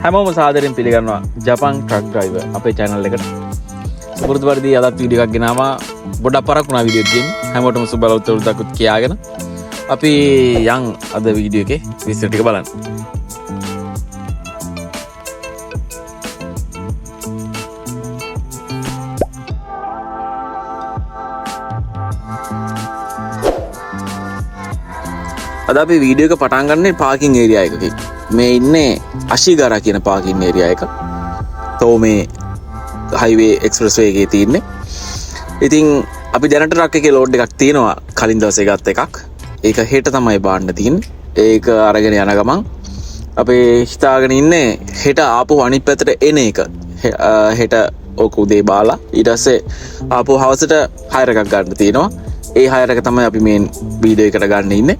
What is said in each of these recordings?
හැමෝම සාදරයෙන් පිළිගන්නවා ජපන් ට්‍රක් ඩ්‍රයිවර් අපේ channel එකට. පුරුදු පරිදි අදත් වීඩියෝ එකක් ගෙනාවා. ගොඩක් පරක් වුණා වීඩියෝ එකකින්. හැමෝටම සුබ බලතුරුදකුත් කියාගෙන අපි යන් අද වීඩියෝ එකේ විස්තර ටික බලන්න. අද අපි වීඩියෝ එක පටන් ගන්නේ පාකින් ඒරියා එකකින්. මේ ඉන්නේ අශිගාරා කියන පාකින් ඒරියා එක. තෝ මේ හයිවේ එක්ස්ප්‍රස් වේ එකේ තියෙන්නේ. ඉතින් අපි දැනට ට්‍රක් එකේ ලෝඩ් එකක් තියෙනවා කලින් දවසේ ගත්ත එකක්. ඒක හෙට තමයි බාන්න තියෙන්නේ. ඒක අරගෙන යන ගමන් අපි හිතාගෙන ඉන්නේ හෙට ආපහු අනිත් පැත්තට එන එක. හෙට ඕක උදේ බාලා ඊට පස්සේ ආපහු හවසට හයර් එකක් ගන්න තියෙනවා. ඒ හයර් එක තමයි අපි මේ වීඩියෝ එකට ගන්න ඉන්නේ.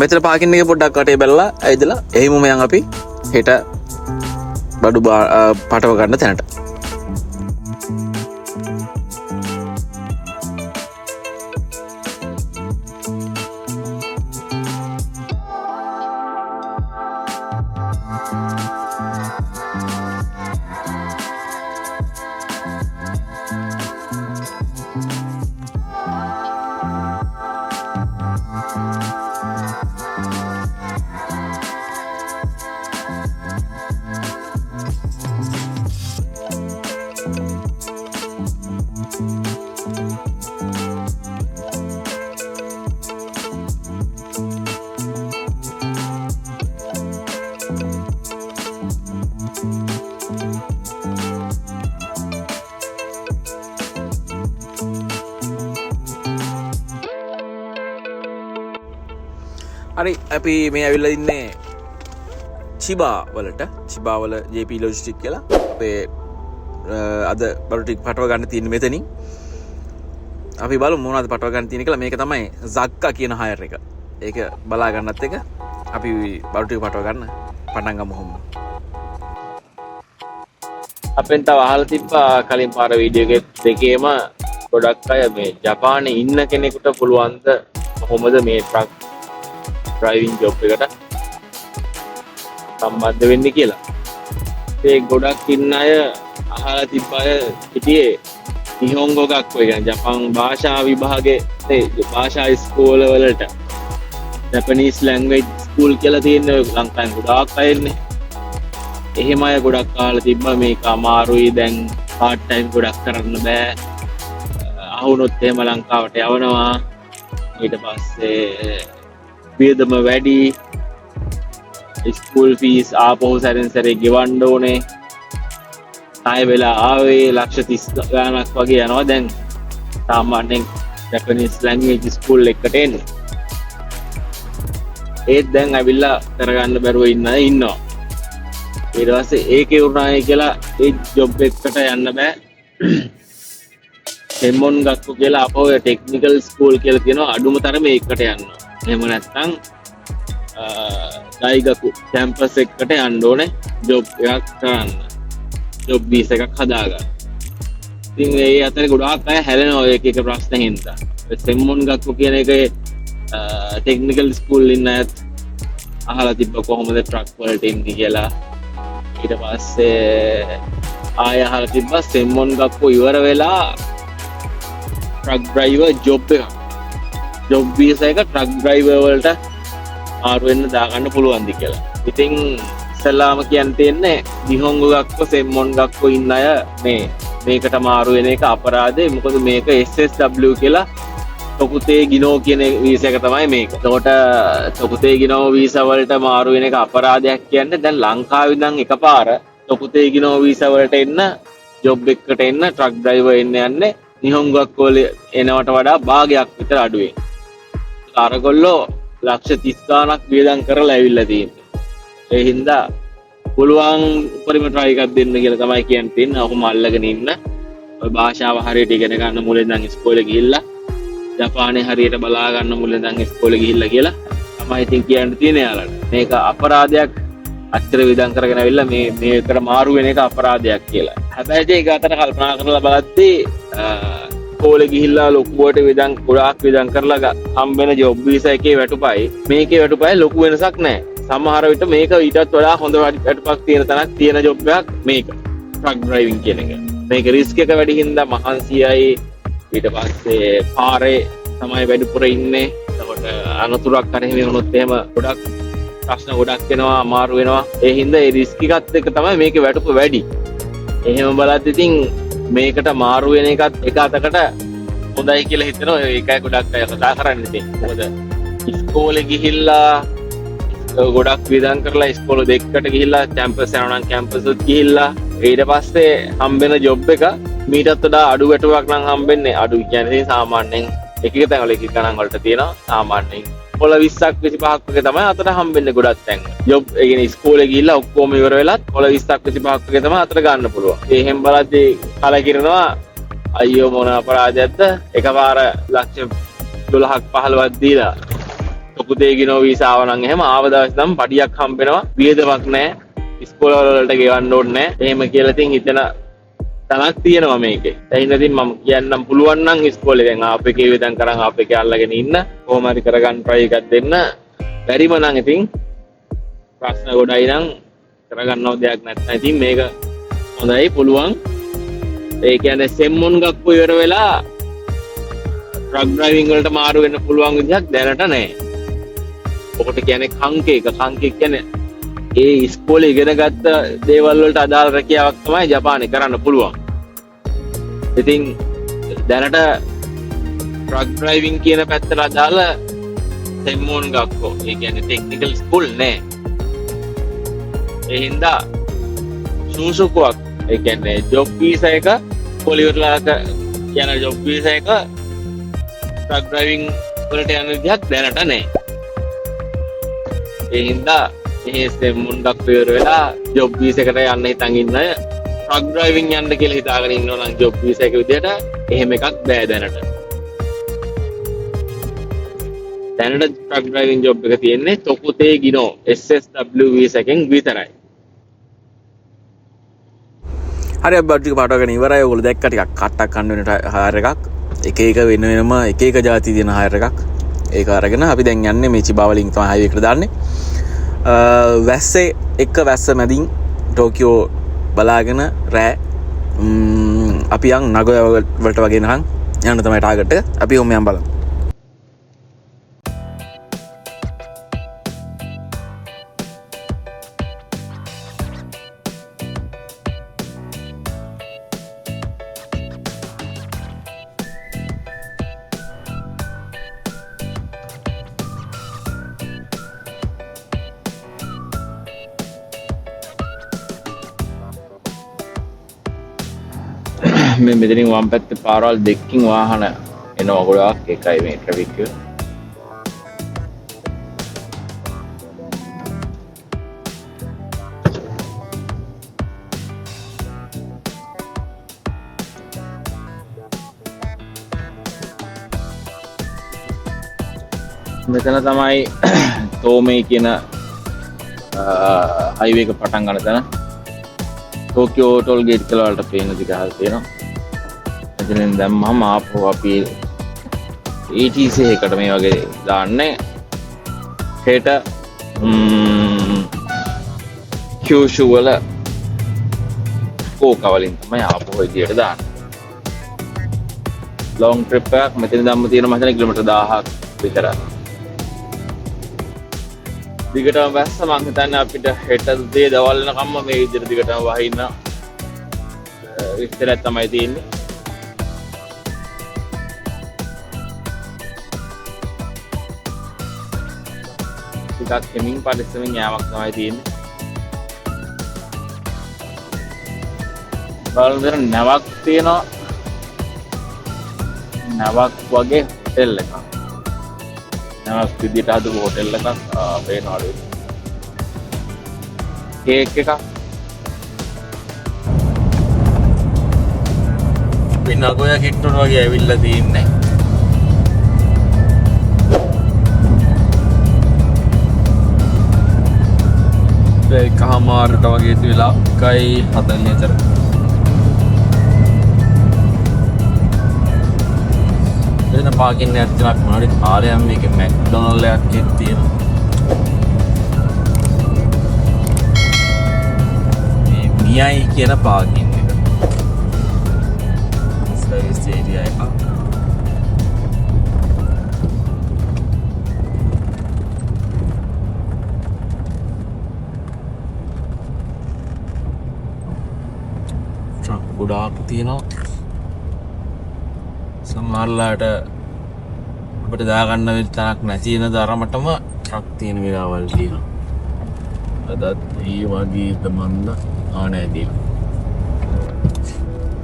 මෙතන පාකින් එකේ පොඩ්ඩක් කටේ බැලලා ඇවිදලා එහිමම යන් අපි හෙට බඩු පටව ගන්න තැනට. හරි අපි මේ ඇවිල්ලා ඉන්නේ චිබා වලට. චිබා වල JP Logistics කියලා අපේ අද බඩු ටික පටව ගන්න තියෙන්නේ මෙතනින්. අපි බලමු මොනවද පටව ගන්න තියෙන්නේ කියලා. මේක තමයි ZAKKA කියන හයර් එක. ඒක බලා ගන්නත් එක අපි බඩු ටික පටව ගන්න පටන් ගමු කොහොමද. අපෙන් තව අහලා තිබ්බා කලින් පාර වීඩියෝ දෙකේම ගොඩක් අය මේ ජපානයේ ඉන්න කෙනෙකුට පුළුවන්ද කොහොමද මේ ට්‍රක් ඩ්‍රයිවිං ජොබ් එකට සම්බන්ධ වෙන්නේ කියලා. ඒ ගොඩක් ඉන්න අය අහලා තිබ්බ අය හිටියේ නිහොන්ගෝ ගක්කෝ කියන්නේ ජපන් භාෂා විභාගයේ භාෂා ස්කෝල වලට ජපනීස් ලැන්ග්වේජ් ස්කූල් කියලා තියෙන ලංකාවේ ගොඩාක් අය ඉන්නේ. එහෙම අය ගොඩක් අහලා තිබ්බා මේක අමාරුයි දැන් පාර්ට් ටයිම් ගොඩක් කරන්න බෑ. අහුනොත් එහෙම ලංකාවට යවනවා. ඊට පස්සේ වියදම වැඩි, ස්කූල් ෆීස් ආපහු සැරෙන් සැරේ ගෙවන්න ඕනේ. ආයෙ වෙලා ආවේ ලක්ෂ 30 ගාණක් වගේ යනවා දැන් සාමාන්‍යයෙන් ජපනීස් ලැන්ග්වේජ් ස්කූල් එකකට එන්නේ. ඒත් දැන් ඇවිල්ලා කරගන්න බැරුව ඉන්න අය ඉන්නවා. ඊට පස්සේ ඒකේ උනායි කියලා ඒ ජොබ් එකකට යන්න බෑ. සෙම්මොන් ගක්කෝ කියලා අපෝ ටෙක්නිකල් ස්කූල් කියලා තියෙනවා අඩුම තරමේ ඒකට යනවා. එහෙම නැත්නම් ඩයිගකු කැම්පස් එකට යන්න ඕනේ ජොබ් එකක් කරන්න. ජොබ් වීසා එකක් හදාගන්න. ඉතින් ඒ අතරේ ගොඩාක් අය හැලෙනවා එක එක ප්‍රශ්න හින්දා. සෙම්මොන් ගක්කෝ කියන එකේ ටෙක්නිකල් ස්කූල් ඉන්න අයත් අහලා තිබ්බ කොහොමද ට්‍රක් වලට එන්නේ කියලා. ඊට පස්සේ ආය අහලා තිබ්බ සෙම්මොන් ගක්කෝ ඉවර වෙලා ට්‍රක් ඩ්‍රයිවර් ජොබ් එකක් ජොබ් වීසා එක ට්‍රක් ඩ්‍රයිවර් වලට ආරු වෙන්න දාගන්න පුළුවන්ද කියලා. ඉතින් ඉස්සල්ලාම කියන්න තියෙන්නේ නිහොන්ගෝ ගක්කෝ සෙම්මොන් ගක්කෝ ඉන්න අය මේකට මාරු වෙන එක අපරාධේ. මොකද මේක SSW කියලා තොකුතේ ගිනෝ කියන වීසා එක තමයි මේක. එතකොට තොකුතේ ගිනෝ වීසා වලට මාරු වෙන එක අපරාධයක් කියන්නේ දැන් ලංකාවේ ඉඳන් එකපාර තොකුතේ ගිනෝ වීසා වලට එන්න ජොබ් එකකට එන්න ට්‍රක් ඩ්‍රයිවර් එන්න යන්නේ නිහොන්ගෝ ගක්කෝ එනවට වඩා භාගයක් විතර අඩුවෙන්. අරගොල්ලෝ ලක්ෂ 30 ගාණක් වියදම් කරලා ඇවිල්ලා තියෙන්නේ. ඒ හින්දා පුළුවන් උපරිම try එකක් දෙන්න කියලා තමයි කියන්නේ තියෙන්නේ. ඔහොම අල්ලගෙන ඉන්න. ඔය භාෂාව හරියට ඉගෙන ගන්න මුලින් ඉඳන් ඉස්කෝලේ ගිහිල්ලා ජපානයේ හරියට බලා ගන්න මුලින් ඉඳන් ඉස්කෝලේ ගිහිල්ලා කියලා තමයි ඉතින් කියන්න තියෙන්නේ යාළුවනේ. මේක අපරාධයක් අච්චර වියදම් කරගෙන ඇවිල්ලා මේකට මාරු වෙන එක අපරාධයක් කියලා. හැබැයි ඒක අතර කල්පනා කරලා බලද්දී කෝලේ ගිහිල්ලා ලොකුවට ගොඩාක් වියදම් කරලා හම්බෙන ජොබ් වීසා එකේ වැටුපයි මේකේ වැටුපයි ලොකු වෙනසක් නැහැ. සමහර විට මේක ඊටත් වඩා හොඳ වැටුපක් තියෙන තැනක් තියෙන ජොබ් එකක් මේක ට්‍රක් ඩ්‍රයිවිං කියන එක. මේක රිස්ක් එක වැඩි හින්දා මහන්සියයි ඊට පස්සේ පාරේ තමයි වැඩිපුර ඉන්නේ. එතකොට අනතුරක් කරේ වුණොත් එහෙම ගොඩක් ප්‍රශ්න ගොඩක් වෙනවා අමාරු වෙනවා. ඒ හින්දා ඒ රිස්ක් එකත් එක්ක තමයි මේකේ වැටුප වැඩි. එහෙම බලද්දි ඉතින් මේකට මාරු වෙන එකත් එක අතකට හොඳයි කියලා හිතනවා. ඒකයි ගොඩක් අය කතා කරන්නේ ඉතින්. මොකද ඉස්කෝලේ ගිහිල්ලා ගොඩක් වියදම් කරලා ඉස්කෝල දෙකකට ගිහිල්ලා කැම්පස් යනවා නම් කැම්පස් උත් ගිහිල්ලා ඊට පස්සේ හම්බෙන ජොබ් එක මීටත් වඩා අඩු වැටුවක් නම් හම්බෙන්නේ. අඩු කියන්නේ සාමාන්‍යයෙන් එක එක තැන්වල එක ගණන් වලට තියෙනවා. සාමාන්‍යයෙන් පොළ 20ක් 25ක් වගේ තමයි අතට හම්බෙන්නේ ගොඩක් තැන්. ජොබ් ඒ කියන්නේ ඉස්කෝලේ ගිහිල්ලා ඔක්කොම ඉවර වෙලත් පොළ 20ක් 25ක් වගේ තමයි අතට ගන්න පුළුවන්. ඒ හැම බලද්දී කලකිරෙනවා අයියෝ මොන අපරාධයක්ද එකපාර ලක්ෂ 12ක් 15ක් දීලා පුතේ ගිනෝ වීසාව නම් එහෙම ආව දවස් නම් පඩියක් හම්බෙනවා වියදමක් නැහැ ඉස්කෝල වලට ගෙවන්න ඕනේ නැහැ එහෙම කියලා ඉතින් හිතන තනක් තියෙනවා මේකේ. ඒ හින්දා ඉතින් මම කියන්නම් පුළුවන් නම් ඉස්කෝලේ දැන් ආපේකේ වියදම් කරන් ආපේකේ අල්ලගෙන ඉන්න කොහොම හරි කරගන්න try එකක් දෙන්න. බැරිම නම් ඉතින් ප්‍රශ්න ගොඩයි නම් කරගන්නව දෙයක් නැත්නම් ඉතින් මේක හොඳයි පුළුවන්. ඒ කියන්නේ සෙම්මුන් ගක්කු ඉවර වෙලා ට්‍රක් ඩ්‍රයිවිං වලට මාරු වෙන්න පුළුවන් විදිහක් දැනට නැහැ. ඔකට කියන්නේ කංකේක කියන්නේ ඒ ඉස්කෝලේ ඉගෙන ගත්ත දේවල් වලට අදාළ රැකියාවක් තමයි ජපානයේ කරන්න පුළුවන්. ඉතින් දැනට ට්‍රක් ඩ්‍රයිවිං කියන පැත්තට අදාළ සෙම්මුන් ගක්කෝ ඒ කියන්නේ ටෙක්නිකල් ස්කූල් නෑ. ඒ හින්දා සූසුකුවක් ඒ කියන්නේ ජොබ් වීසා එක පොලිවර්ලාක කියන ජොබ් වීසා එක ට්‍රක් ඩ්‍රයිවිං වලට යන විදිහක් දැනට නැහැ. ඒ හින්දා මේ සෙම්මුන් ගක්කෝ ඉවර වෙලා ජොබ් වීසා එකට යන්න හිතන් ඉන්න අය ට්‍රක් ඩ්‍රයිවිං යන්න කියලා හිතාගෙන ඉන්නවා නම් ජොබ් වීසා එක විදිහට එහෙම එකක් බෑ දැනට. දැනට ට්‍රක් ඩ්‍රයිවිං ජොබ් එක තියෙන්නේ තොකුතේ ගිනෝ SSW වීසා එකෙන් විතරයි. හරි අපි බඩු ටික පාටවගෙන ඉවරයි. ඔයගොල්ලෝ දැක්ක ටිකක් කට්ටක් කන්න වෙන හයර් එකක් එක එක වෙන වෙනම එක එක જાති තියෙන හයර් එකක්. ඒක අරගෙන අපි දැන් යන්නේ මේ චිබා වලින් තමයි හයිවේ එකට දාන්නේ. වැස්සේ එක වැස්ස මැදින් ටෝකියෝ බලාගෙන රෑ අපි යන් නගොයා වලට වගේ නහන් යන්න තමයි ටාගට් එක. අපි ඔහොම යන් බලමු. මේ මෙතනින් වම් පැත්තේ පාරවල් දෙකකින් වාහන එනවා ගොඩාක්. එකයි මේ ට්‍රැෆික් එක. මෙතන තමයි තෝමේ කියන හයිවේ එක පටන් ගන්න තැන. ටෝකියෝ ටෝල් ගේට් එක වලට පේන දිගහල් තියෙනවා. එතනින් දැම්මම ආපහු අපි ATC එකට මේ වගේ දාන්නේ. හෙට කියුෂු වල කෝකා වලින් තමයි ආපහු විදියට දාන්නේ. ලොං ට්‍රිප් එකක් මෙතන දැම්ම තියෙනවා මම හිතන්නේ කිලෝමීටර් 1000ක් විතර. දිගටම වැස්ස මං හිතන්නේ අපිට හෙට උදේ දවල් වෙනකම්ම මේ විදිහට දිගටම වහින්න විස්තරයක් තමයි තියෙන්නේ. ටිකක් කෙමින් පරිස්සමින් යාමක් තමයි තියෙන්නේ. බලන්න නැවක් තියෙනවා. නැවක් වගේ හොටෙල් එකක්. නැවක් විදිහට හදපු හොටෙල් එකක් පේනවලු. කේක් එකක්. පින්නගොයා කිට්ටුන වගේ ඇවිල්ලා තින්නේ. එකමාරට වගේ වෙලා 1:40 විතර. එතන පාකින් එකක් තියෙනවා මොනවාරි කාලයක් මේකේ මැක්ඩොනල්ඩ් එකක් තියෙනවා. මියයි කියන පාර්කින් එක. සර්විස් ඒරියා එක. ට්‍රක් ගොඩාක් තියෙනවා. සමහරලාට අපිට දාගන්න වෙච්ච තැනක් නැති වෙන තරමටම ට්‍රක් තියෙන වෙලාවල් තියෙනවා. අදත් ඒ වගේ තමන්ද ආනෑදී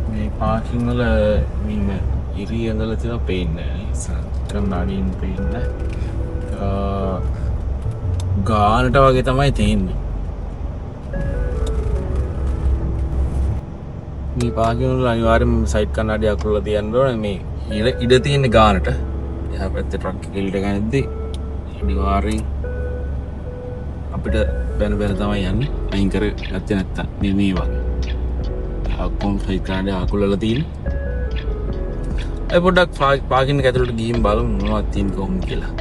මේ පාර්කින් වල මෙන්න ඉරි ඇඳලා තියෙනවා පේන්නේ නැහැ. කන්නාඩියෙන් පේන්නේ. ගානට වගේ තමයි තියෙන්නේ. මේ පාර්කින් වල අනිවාර්යයෙන්ම සයිඩ් කන්නාඩි අකුරලා තියන්න ඕනේ. මේ ඉඩ තියෙන ගානට. එහා පැත්තේ ට්‍රක් එක ඉල්ලට ගන්නදී අනිවාර්යෙන් අපිට බැන තමයි යන්නේ. අයින් කර ගත්තේ නැත්තම් මේ වගේ. අක්කොම් සයිඩ් කන්නාඩි අකුරලා තියෙන්නේ. ඒ පොඩ්ඩක් පාර්කින් එක ඇතුළට ගිහින් බලමු මොනවද තියෙන්නේ කොහොමද කියලා.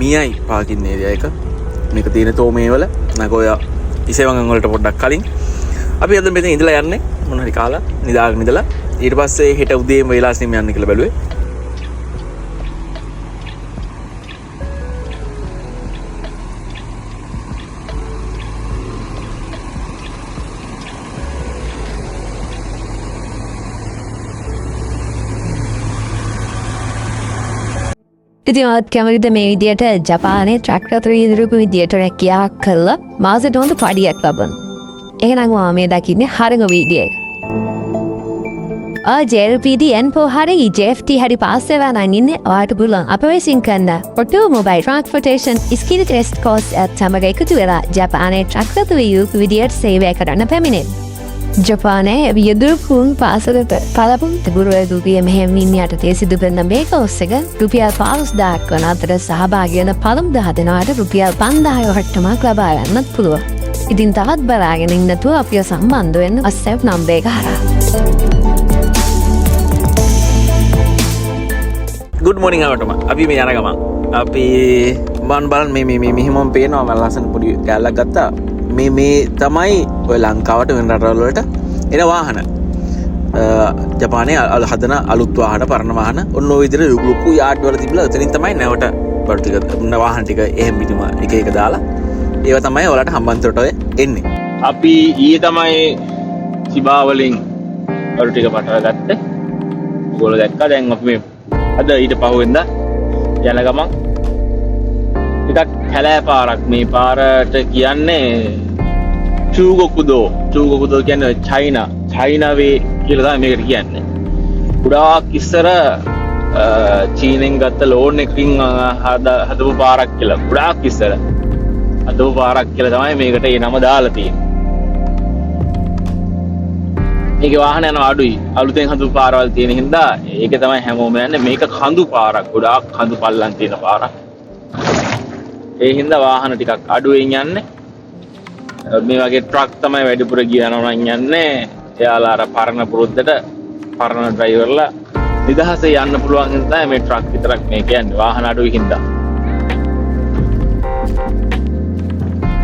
මියයි පාර්කින් ඒරියා එක. මේක තියෙන තෝමේවල නගෝය ඉසේවංගන් වලට පොඩ්ඩක් කලින් අපි අද මෙතන ඉඳලා යන්නේ මොන හරි කාලා නිදාගෙන ඉඳලා ඊට පස්සේ හෙට උදේම වේලාස්නිම යන්න කියලා බැලුවේ. ඉතින් ඔයත් කැමතිද මේ විදියට ජපානයේ ට්‍රැක්ටර් ඉදිරිපු විදියට රැකියා කළා මාසෙට හොඳ පඩියක් ලබන. එහෙනම් ඔයා මේ දකින්නේ හරිම වීඩියෝ එක. JLPD N4 හරි JFT හරි පාස් වෙලා නම් ඉන්නේ ඔයාට පුළුවන් අප විසින් කරන automobile transportation skill test course එකත් සමග එකතු වෙලා ජපානයේ ට්‍රැක්ටර් විදියට සේවය කරන්න පැමිණෙන්න. ජපානයේ විදුරුකුන් පාසලට පළපුම් තිබුරුවේදුගේ මෙහෙමින් යටතේ සිදු වෙන මේ කෝස් එක රුපියල් 5000ක් වන අතර සහභාගී වෙන පළමු 10 දෙනාට රුපියල් 5000 වට්ටමක් ලබා ගන්නත් පුළුවන්. ඉතින් තවත් බලාගෙන ඉන්න නැතුව අපිව සම්බන්ධ වෙන්න WhatsApp නම්බර් එක හරහා. good morning අවටම අපි මේ යන ගමන් අපි මන් බලන්න මේ මෙහෙමම පේනවා මම ලස්සන පොඩි කැලලක් ගත්තා. මේ තමයි ඔය ලංකාවට වෙන රටවල් වලට එන වාහන. ජපානයේ හදන අලුත් වාහන පරණ වාහන ඔන්න ඔය විදිහට ලොකු යාඩ් වල තිබිලා එතනින් තමයි නැවට බඩු ටික වාහන ටික එහෙම් පිටිම එක එක දාලා ඒව තමයි ඔයාලට හම්බන්තොට ඔය එන්නේ. අපි ඊයේ තමයි සිබා වලින් බඩු ටික පටව ගත්තේ. ඔයගොල්ලෝ දැක්කා දැන් අපි මේ අද ඊට පහුවෙන්ද යන ගමන් ටිකක් කැලෑ පාරක් මේ පාරට කියන්නේ චූගොකුදෝ කියන්නේ චයිනා වේ කියලා තමයි මේකට කියන්නේ. ගොඩාක් ඉස්සර චීනෙන් ගත්ත ලෝන් එකකින් හදපු පාරක් කියලා. ගොඩාක් ඉස්සර හදපු පාරක් කියලා තමයි මේකට ඒ නම දාලා තියෙන්නේ. මේකේ වාහන යන අඩුයි. අලුතෙන් හදපු පාරවල් තියෙන හින්දා ඒක තමයි හැමෝම යන්නේ. මේක කඳු පාරක්. ගොඩාක් කඳු පල්ලම් තියෙන පාරක්. ඒ හින්දා වාහන ටිකක් අඩුවෙන් යන්නේ. මේ වගේ ට්‍රක් තමයි වැඩිපුර ගියනවා නම් යන්නේ. එයාලා අර පරණ පුරුද්දට පරණ ඩ්‍රයිවර්ලා නිදහසේ යන්න පුළුවන් හින්දා මේ ට්‍රක් විතරක් මේක යන්නේ. වාහන අඩුයි හින්දා.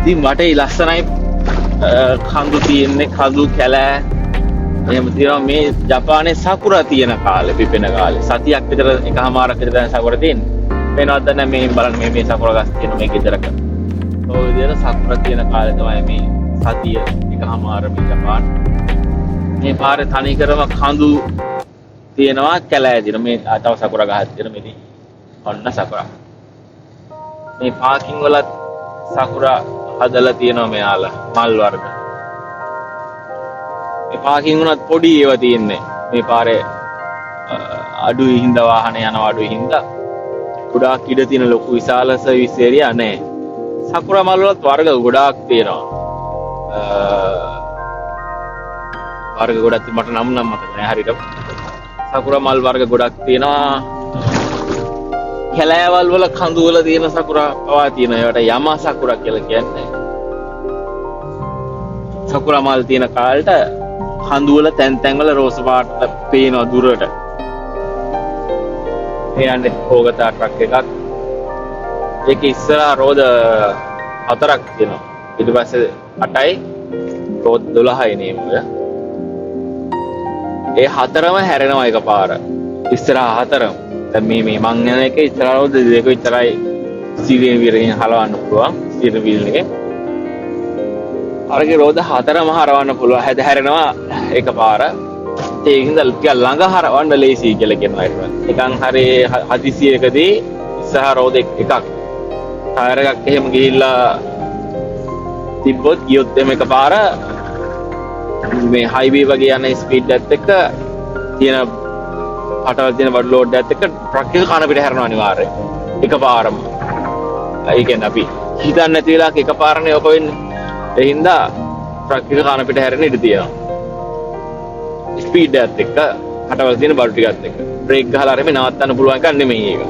ඉතින් වටේ ලස්සනයි කඳු තියෙන්නේ. කඳු කැලෑ එහෙම තියෙනවා. මේ ජපානයේ සකුරා තියෙන කාලේ පිපෙන කාලේ සතියක් විතර එකමාරක් විතර දැන් සකුරා තියෙන්නේ. වෙනවද නැහැ මේ බලන්න මේ සකුරා ගස් තියෙන මේ ගෙදරක. ඔය විදිහට සකුරා තියෙන කාලේ තමයි මේ සතිය එකමාර මේ ජපාන. මේ පාරේ තනිකරම කඳු තියෙනවා කැලෑ දින මේ තව සකුරා ගහක් තියෙන මෙතන. ඔන්න සකුරා. මේ පාකින් වලත් සකුරා හදලා තියෙනවා මෙයාලා මල් වර්ග. මේ පාකින් උනත් පොඩි ඒවා තියෙන්නේ. මේ පාරේ අඩුයි හින්දා වාහන යනවා අඩුයි හින්දා ගොඩාක් ඉඩ තියෙන ලොකු විශාල සර්විස් ඒරියා නැහැ. සකුරා මල් වලත් වර්ග ගොඩාක් තියෙනවා. වර්ග ගොඩක් මට නම් මතක නැහැ හරියට. සකුරා මල් වර්ග ගොඩක් තියෙනවා. කැලෑවල් වල කඳු වල තියෙන සකුරා පවා තියෙනවා. ඒවට යම සකුරා කියලා කියන්නේ. සකුරා මල් තියෙන කාලට කඳු වල තැන් තැන් වල රෝස පාට පේනවා දුරට. එයන්නේ ඕගතා ට්‍රක් එකක්. ඒක ඉස්සරහා රෝද 4ක් තියෙනවා. ඊට පස්සේ 8යි රෝද 12යි නේම. ඒ 4ම හැරෙනවා එකපාර. ඉස්සරහා 4ම. දැන් මේ මං යන එක ඉස්සරහා රෝද දෙක විතරයි ස්ටීරියර් වීලෙන් හලවන්න පුළුවන්. ස්ටීරියර් වීල් එකේ. අරගේ රෝද 4ම හරවන්න පුළුවන්. හැරෙනවා එකපාර. ඒකින්ද ටිකක් ළඟ හරවන්න ලේසි කියලා කියනවා ඒක. නිකන් හරි හදිසියකදී ඉස්සරහා රෝද එකක් ටයර් එකක් එහෙම ගිහිල්ලා තිබ්බොත් ගියොත් එමෙ එකපාර මේ හයිවේ වගේ යන ස්පීඩ් එකත් එක්ක තියෙන අටවල් තියෙන බඩු ලෝඩ් එකත් එක්ක ට්‍රක් එක කන පිට හැරෙනවා අනිවාර්යයෙන් එකපාරම. ඒ කියන්නේ අපි හිතන්නේ නැති වෙලාවක එකපාරනේ ඔක වෙන්නේ. ඒ හින්දා ට්‍රක් එක කන පිට හැරෙන්න ඉඩ තියෙනවා. ස්පීඩ් එකත් එක්ක අටවල් තියෙන බඩු ටිකත් එක්ක බ්‍රේක් ගහලා හරි මේ නවත්තන්න පුළුවන් එකක් නෙමෙයි ඒක.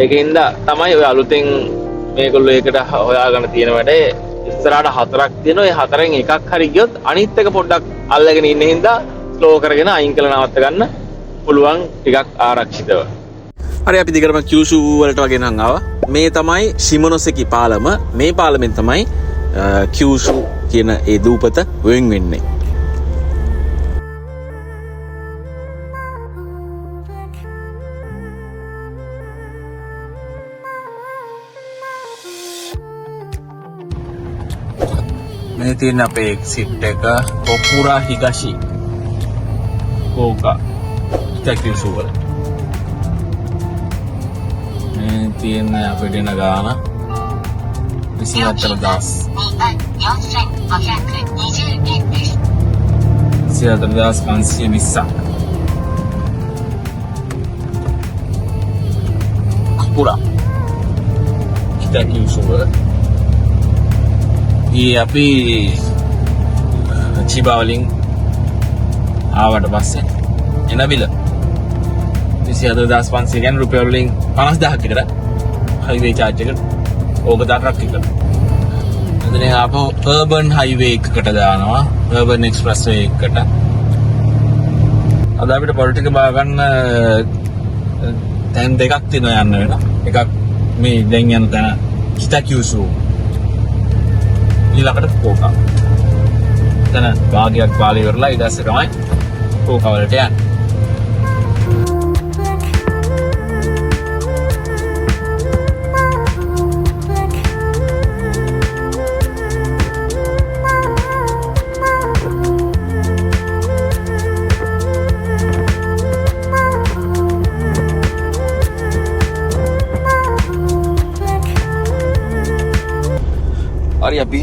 ඒකින්ද තමයි ඔය අලුතෙන් මේගොල්ලෝ ඒකට හොයාගෙන තියෙන වැඩේ. ඉස්සරහට 4ක් තියෙනවා. ඒ 4න් එකක් හරි ගියොත් අනිත් එක පොඩ්ඩක් අල්ලගෙන ඉන්න හින්දා ස්ලෝ කරගෙන අයින් කරලා නවත්ත ගන්න පුළුවන් ටිකක් ආරක්ෂිතව. හරි අපි දිගටම කියුෂු වලට වගේ නම් ආවා. මේ තමයි ශිමොනොසෙකි පාලම. මේ පාලමෙන් තමයි කියුෂු කියන ඒ දූපත වෙන් වෙන්නේ. මේ තියෙන අපේ එක්සිට් එක කොකුරා හිගෂි කෝකා කියුෂු වල. මේ තියෙන අපේ දෙන ගාන 24,520 කොකුරා කියුෂු වල. ඒ අපි චිබා වලින් ආවට පස්සේ එන බිල 24,500 කියන්නේ රුපියල් වලින් 50,000ක් විතර හයිවේ charge එක ඕගතා ට්‍රක් එක. එතන ආපහු urban highway එකකට දානවා. urban expressway එකකට. අද අපිට පොලිටික බා ගන්න තැන් දෙකක් තියෙනවා යන්න වෙන. එකක් මේ දැන් යන තැන කිතාකියුසු. ඊළඟට ෆුකුෝකා. එතන භාගයක් පාලි ඉවරලා ඊට පස්සේ තමයි ෆුකුෝකා වලට යන්නේ. අපි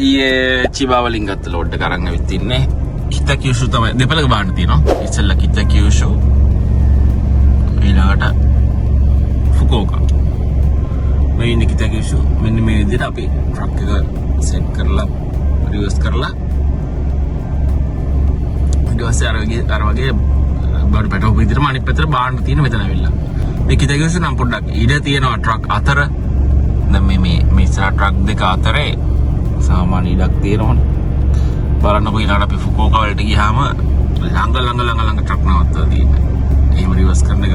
ඊයේ චිබා වලින් ගත්ත ලෝඩ් එක අරන් ඇවිත් ඉන්නේ කිතකියුෂු තමයි දෙපළක බාන්න තියෙනවා. ඉස්සෙල්ලා කිතකියුෂු ඊළඟට ෆුකුෝකා. මේ ඉන්නේ කිතකියුෂු. මෙන්න මේ විදිහට අපි ට්‍රක් එක සෙට් කරලා රිවර්ස් කරලා ඊට පස්සේ අර වගේ බඩ පැටව විදිහටම අනිත් පැත්තට බාන්න තියෙන මෙතන ඇවිල්ලා. මේ කිතකියුෂු නම් පොඩ්ඩක් ඉඩ තියෙනවා ට්‍රක් අතර. දැන් මේ ඉස්සරහ ට්‍රක් දෙක අතරේ සාමාන්‍ය ඉඩක් තියෙනවනේ. බලන්නකො ඊළඟට අපි ෆුකුෝකා වලට ගියාම ළඟ ට්‍රක් නවත්තලා තියෙනවා. එහෙම රිවර්ස් කරන එක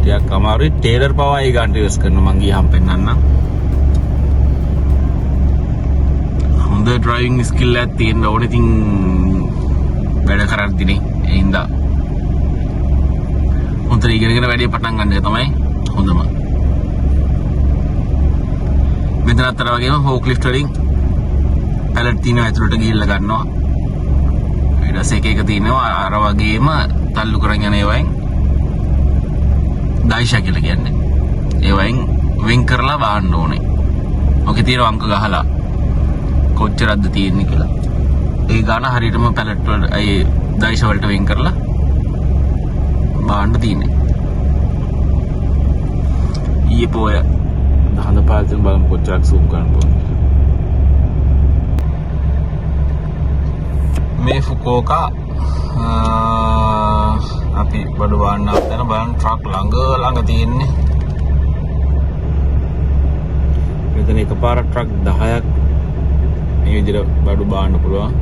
ටිකක් අමාරුයි. ටේලර් පවා ඒ ගන්න රිවර්ස් කරන මං ගියාම පෙන්නන්නම්. හොඳ ඩ්‍රයිවිං ස්කිල් එකක් තියෙන්න ඕනේ. ඉතින් වැඩ කරද්දිනේ ඒ හින්දා හොඳට ඉගෙනගෙන වැඩේ පටන් ගන්න එක තමයි හොඳම. මෙතන අතර වගේම ෆෝක් ලිෆ්ට් වලින් පැලට් තියෙනවා ඇතුළට ගිහිල්ලා ගන්නවා. ඊට පස්සේ එක තියෙනවා අර වගේම තල්ලු කරන් යන ඒවායින් ඩයිෂා කියලා කියන්නේ. ඒවායින් වෙන් කරලා බාන්න ඕනේ. ඔකේ තියෙන අංක ගහලා කොච්චරක්ද තියෙන්නේ කියලා. ඒ ගාන හරියටම පැලට් වල ඒ ඩයිෂා වලට වෙන් කරලා බාන්න තියෙන්නේ. ඊයේ පොය දහඳ පාල්තෙන් බලමු කොච්චරක් සූම් කරන්න පුළුවන්ද. මේ ෆුකුෝකා අපි බඩු බාන්න අපතන බලන්න ට්‍රක් ළඟ තියෙන්නේ. මෙතන එකපාරක් ට්‍රක් 10ක් මේ විදිහට බඩු බාන්න පුළුවන්.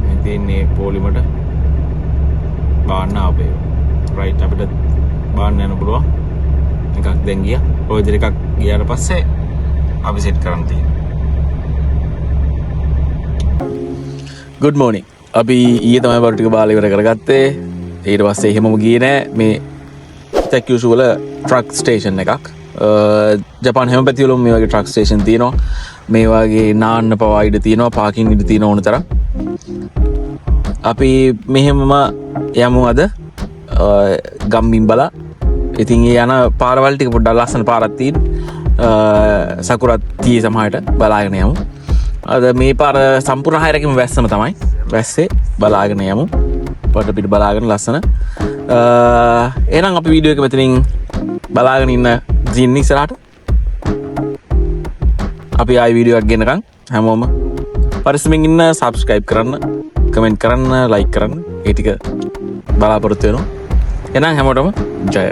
මේ තියෙන්නේ පොලිමට බාන්න ආපේ. රයිට් අපිට බාන්න යන්න පුළුවන්. එකක් දැන් ගියා. ඔය විදිහට එකක් ගියාට පස්සේ අපි සෙට් කරන් තියෙනවා. good morning. අපි ඊයේ තමයි බඩු ටික බාලා ඉවර කරගත්තේ. ඊට පස්සේ එහෙමම ගියේ නෑ. මේ කිතකියුෂු වල ට්‍රක් ස්ටේෂන් එකක්. ජපාන් හැම පැතිවලම මේ වගේ ට්‍රක් ස්ටේෂන් තියෙනවා. මේ වගේ නාන්න පවා ඉඩ තියෙනවා. පාකින් ඉඩ තියෙන ඕන තරම්. අපි මෙහෙමම යමු අද ගම්බිම්බලා. ඉතින් ඒ යන පාරවල් ටික පොඩ්ඩක් ලස්සන පාරක් තියෙන. සකුරත් තියේ සමහරට බලාගෙන යමු. අද මේ පාර සම්පූර්ණ හයරකම වැස්සම තමයි. වැස්සේ බලාගෙන යමු. වටපිට බලාගෙන ලස්සන. එහෙනම් අපි වීඩියෝ එක මෙතනින් බලාගෙන ඉන්න ජීන් ඉස්සරහට. අපි ආයි වීඩියෝ එකක් ගෙනකන් හැමෝම පරිස්සමෙන් ඉන්න. සබ්ස්ක්‍රයිබ් කරන්න, කමෙන්ට් කරන්න, ලයික් කරන්න. ඒ ටික බලාපොරොත්තු වෙනවා. එහෙනම් හැමෝටම ජය.